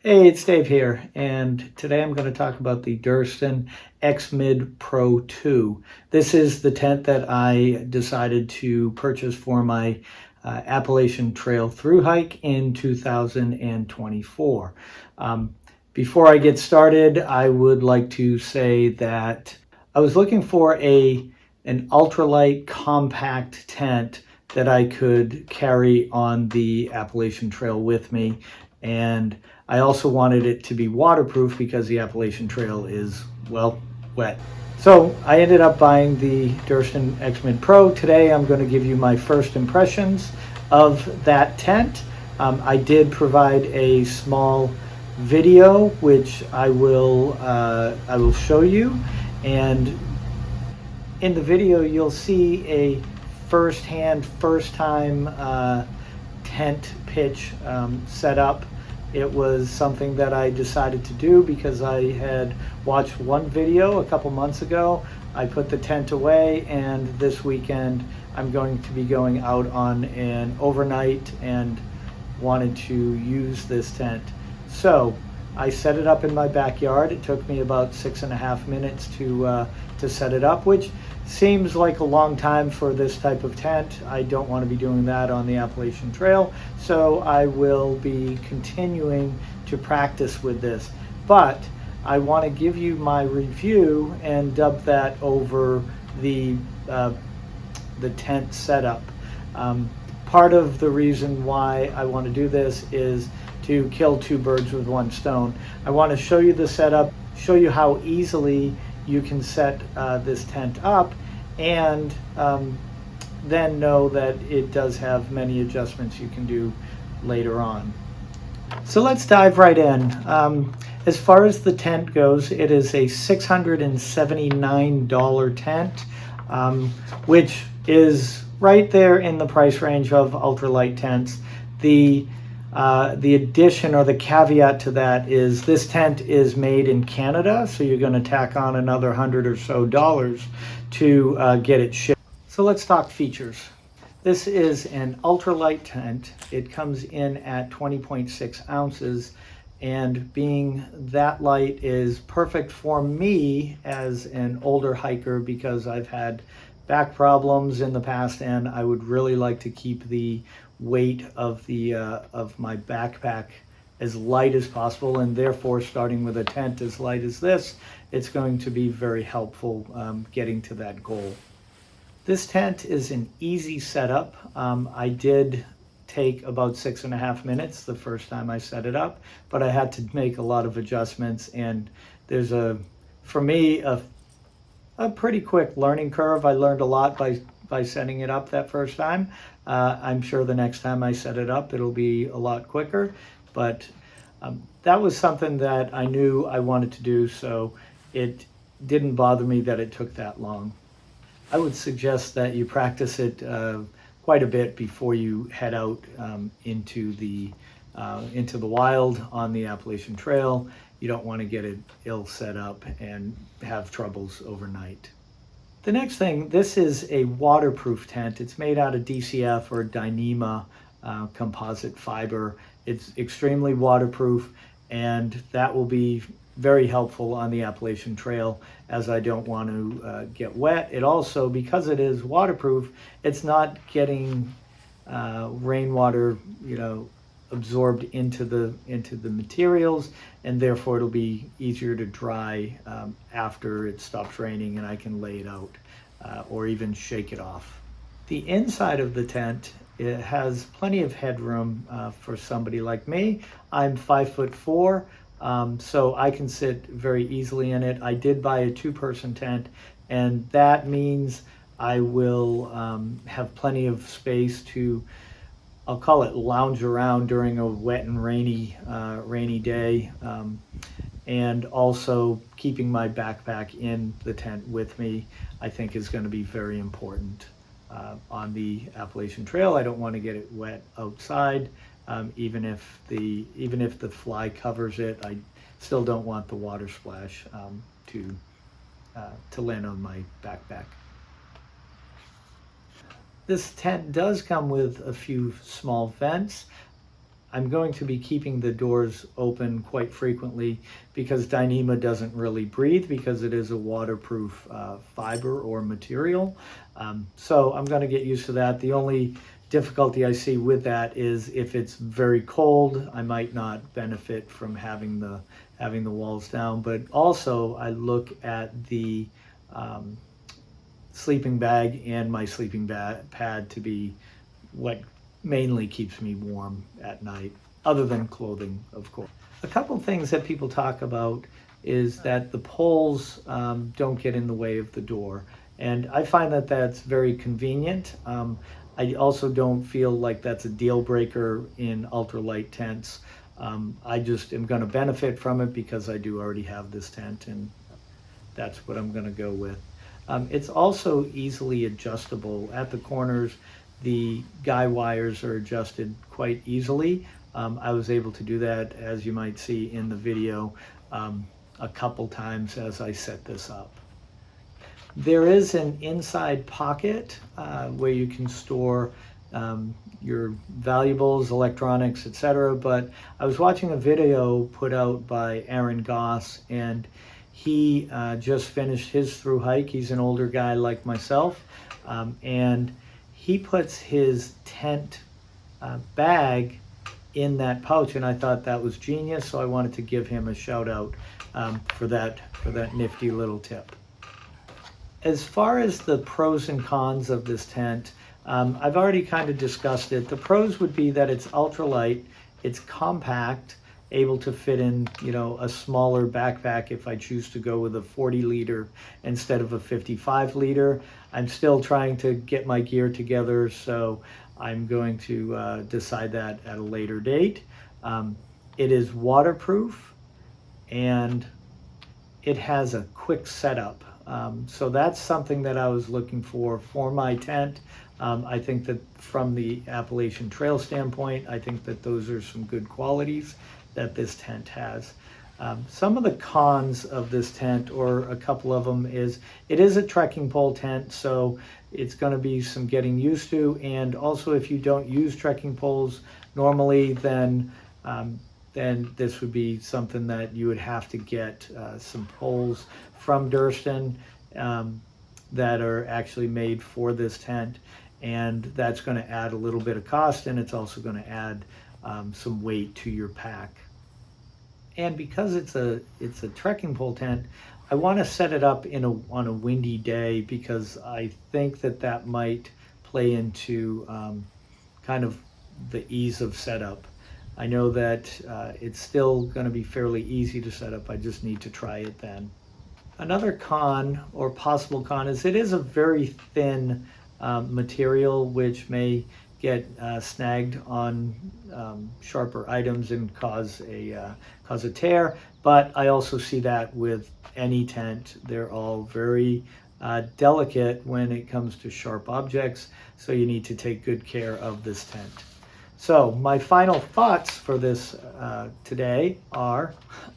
Hey, it's Dave here, and today I'm going to talk about the Durston X-Mid Pro 2. This is the tent that I decided to purchase for my Appalachian Trail thru hike in 2024. Before I get started, I would like to say that I was looking for an ultralight compact tent that I could carry on the Appalachian Trail with me, and I also wanted it to be waterproof because the Appalachian Trail is, well, wet. So I ended up buying the Durston X-Mid Pro. Today I'm going to give you my first impressions of that tent. I did provide a small video which I will show you, and in the video you'll see a first time tent pitch set up. It was something that I decided to do because I had watched one video a couple months ago. I put the tent away, and this weekend I'm going to be going out on an overnight and wanted to use this tent. So I set it up in my backyard. It took me about 6.5 minutes to set it up, which seems like a long time for this type of tent. I don't want to be doing that on the Appalachian Trail, so I will be continuing to practice with this. But I want to give you my review and dub that over the tent setup. Part of the reason why I want to do this is to kill two birds with one stone. I want to show you the setup, show you how easily you can set this tent up, and then know that it does have many adjustments you can do later on. So let's dive right in. As far as the tent goes, it is a $679 tent, which is right there in the price range of ultralight tents. The addition or the caveat to that is this tent is made in Canada, so you're going to tack on another $100 or so to get it shipped. So let's talk features. This is an ultralight tent. It comes in at 20.6 ounces, and being that light is perfect for me as an older hiker because I've had back problems in the past, and I would really like to keep the weight of my backpack as light as possible, and therefore starting with a tent as light as this, it's going to be very helpful getting to that goal. This tent is an easy setup. I did take about 6.5 minutes the first time I set it up, but I had to make a lot of adjustments, and there's for me a pretty quick learning curve. I learned a lot by setting it up that first time. I'm sure the next time I set it up, it'll be a lot quicker, but that was something that I knew I wanted to do, so it didn't bother me that it took that long. I would suggest that you practice it quite a bit before you head out into the wild on the Appalachian Trail. You don't want to get it ill set up and have troubles overnight. The next thing, this is a waterproof tent. It's made out of DCF or Dyneema composite fiber. It's extremely waterproof, and that will be very helpful on the Appalachian Trail as I don't want to get wet. It also, because it is waterproof, it's not getting rainwater, absorbed into the materials, and therefore it'll be easier to dry after it stops raining and I can lay it out or even shake it off. The inside of the tent, it has plenty of headroom for somebody like me. I'm 5'4", so I can sit very easily in it. I did buy a 2-person tent, and that means I will have plenty of space to, I'll call it, lounge around during a wet and rainy day, and also keeping my backpack in the tent with me, I think, is going to be very important on the Appalachian Trail. I don't want to get it wet outside, even if the fly covers it. I still don't want the water splash to land on my backpack. This tent does come with a few small vents. I'm going to be keeping the doors open quite frequently because Dyneema doesn't really breathe because it is a waterproof fiber or material. So I'm going to get used to that. The only difficulty I see with that is if it's very cold, I might not benefit from having the walls down. But also I look at the sleeping bag and my sleeping pad to be what mainly keeps me warm at night, other than clothing, of course. A couple things that people talk about is that the poles don't get in the way of the door. And I find that that's very convenient. I also don't feel like that's a deal breaker in ultralight tents. I just am going to benefit from it because I do already have this tent, and that's what I'm going to go with. It's also easily adjustable. At the corners, the guy wires are adjusted quite easily. I was able to do that, as you might see in the video, a couple times as I set this up. There is an inside pocket where you can store your valuables, electronics, etc. But I was watching a video put out by Aaron Goss, and he just finished his thru hike. He's an older guy like myself, and he puts his tent bag in that pouch, and I thought that was genius, so I wanted to give him a shout out for that nifty little tip. As far as the pros and cons of this tent, I've already kind of discussed it. The pros would be that it's ultralight, it's compact, able to fit in, a smaller backpack if I choose to go with a 40-liter instead of a 55-liter. I'm still trying to get my gear together, so I'm going to decide that at a later date. It is waterproof, and it has a quick setup. So that's something that I was looking for my tent. I think that from the Appalachian Trail standpoint, I think that those are some good qualities that this tent has. Some of the cons of this tent, or a couple of them, is it is a trekking pole tent, so it's going to be some getting used to. And also, if you don't use trekking poles normally, then this would be something that you would have to get some poles from Durston that are actually made for this tent, and that's going to add a little bit of cost, and it's also going to add some weight to your pack. And because it's a trekking pole tent, I want to set it up on a windy day, because I think that might play into kind of the ease of setup. I know that it's still going to be fairly easy to set up. I just need to try it then. Another con, or possible con, is it is a very thin material, which may get snagged on sharper items and cause a tear. But I also see that with any tent. They're all very delicate when it comes to sharp objects, so you need to take good care of this tent. So my final thoughts for this today are,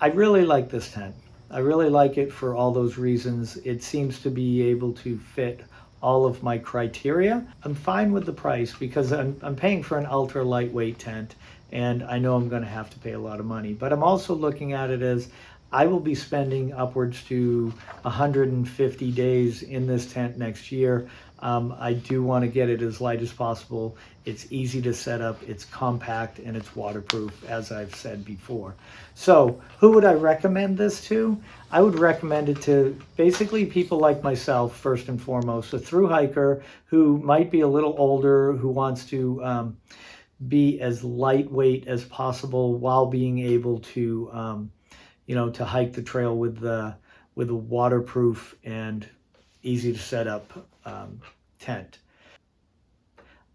I really like this tent. I really like it for all those reasons. It seems to be able to fit all of my criteria. I'm fine with the price because I'm paying for an ultra lightweight tent, and I know I'm going to have to pay a lot of money. But I'm also looking at it as I will be spending upwards to 150 days in this tent next year. I do want to get it as light as possible. It's easy to set up, it's compact, and it's waterproof, as I've said before. So who would I recommend this to? I would recommend it to basically people like myself, first and foremost, a thru hiker who might be a little older, who wants to be as lightweight as possible while being able to to hike the trail with a waterproof and easy to set up tent.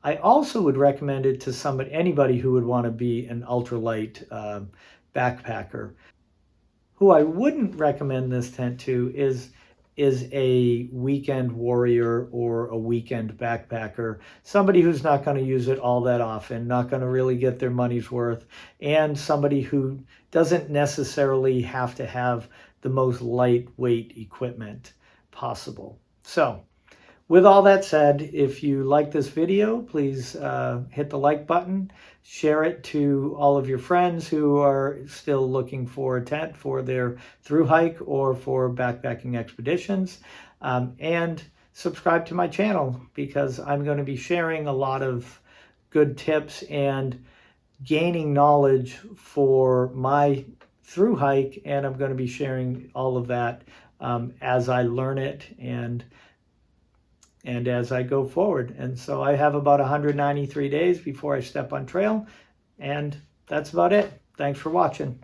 I also would recommend it to anybody who would want to be an ultralight backpacker. Who I wouldn't recommend this tent to is a weekend warrior or a weekend backpacker, somebody who's not going to use it all that often, not going to really get their money's worth, and somebody who doesn't necessarily have to have the most lightweight equipment possible. So with all that said, if you like this video, please hit the like button, share it to all of your friends who are still looking for a tent for their thru hike or for backpacking expeditions, and subscribe to my channel, because I'm going to be sharing a lot of good tips and gaining knowledge for my thru hike, and I'm going to be sharing all of that as I learn it and as I go forward. And so I have about 193 days before I step on trail, and that's about it. Thanks for watching.